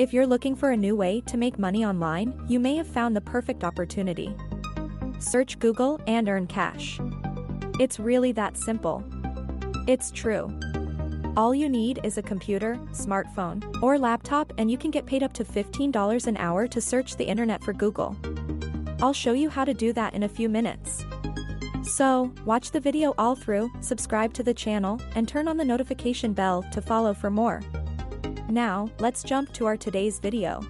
If you're looking for a new way to make money online, you may have found the perfect opportunity. Search Google and earn cash. It's really that simple. It's true. All you need is a computer, smartphone, or laptop, and you can get paid up to $15 an hour to search the internet for Google. I'll show you how to do that in a few minutes. So, watch the video all through, subscribe to the channel, and turn on the notification bell to follow for more. Now, let's jump to our today's video.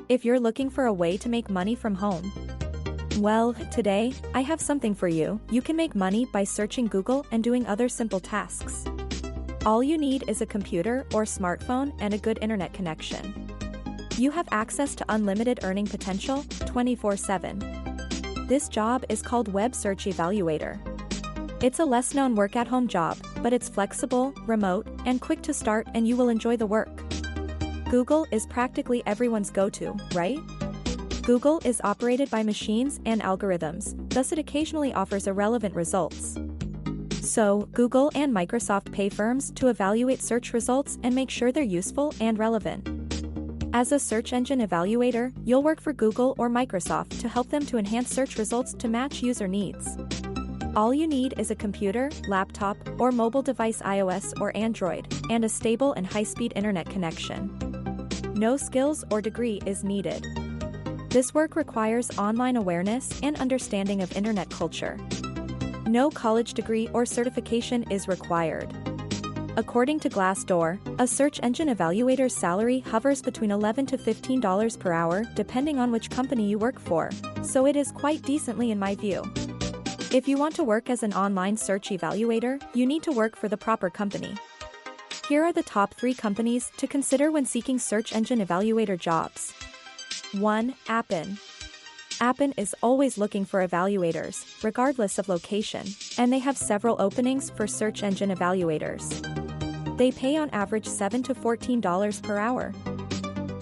If you're looking for a way to make money from home, well, today, I have something for you. You can make money by searching Google and doing other simple tasks. All you need is a computer or smartphone and a good internet connection. You have access to unlimited earning potential, 24/7. This job is called Web Search Evaluator. It's a less-known work-at-home job, but it's flexible, remote, and quick to start, and you will enjoy the work. Google is practically everyone's go-to, right? Google is operated by machines and algorithms, thus it occasionally offers irrelevant results. So, Google and Microsoft pay firms to evaluate search results and make sure they're useful and relevant. As a search engine evaluator, you'll work for Google or Microsoft to help them to enhance search results to match user needs. All you need is a computer, laptop, or mobile device, iOS or Android, and a stable and high-speed internet connection. No skills or degree is needed. This work requires online awareness and understanding of internet culture. No college degree or certification is required. According to Glassdoor, a search engine evaluator's salary hovers between $11 to $15 per hour depending on which company you work for, so it is quite decently in my view. If you want to work as an online search evaluator, you need to work for the proper company. Here are the top 3 companies to consider when seeking search engine evaluator jobs. 1. Appen. Appen is always looking for evaluators, regardless of location, and they have several openings for search engine evaluators. They pay on average $7 to $14 per hour.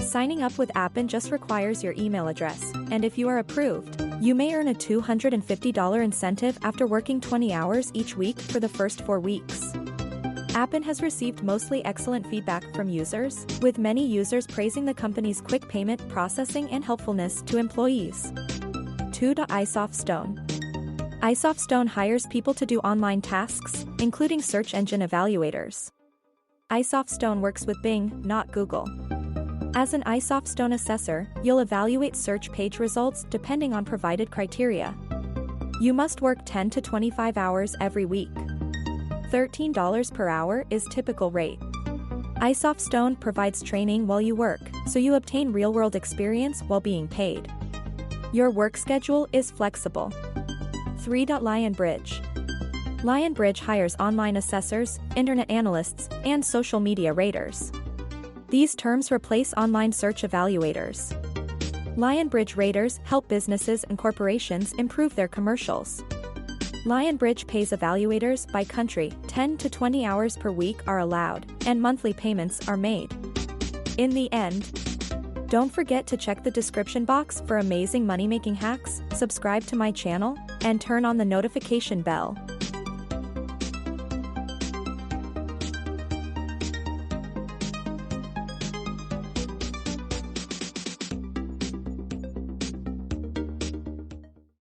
Signing up with Appen just requires your email address, and if you are approved, you may earn a $250 incentive after working 20 hours each week for the first 4 weeks. Appen has received mostly excellent feedback from users, with many users praising the company's quick payment processing and helpfulness to employees. 2. IceOffStone. IceOffStone hires people to do online tasks, including search engine evaluators. IceOffStone works with Bing, not Google. As an IceOffStone assessor, you'll evaluate search page results depending on provided criteria. You must work 10 to 25 hours every week. $13 per hour is typical rate. IceOffStone provides training while you work, so you obtain real-world experience while being paid. Your work schedule is flexible. 3. Lionbridge. Lionbridge hires online assessors, internet analysts, and social media raters. These terms replace online search evaluators. Lionbridge raters help businesses and corporations improve their commercials. Lionbridge pays evaluators by country. 10 to 20 hours per week are allowed, and monthly payments are made. In the end, don't forget to check the description box for amazing money-making hacks, subscribe to my channel, and turn on the notification bell.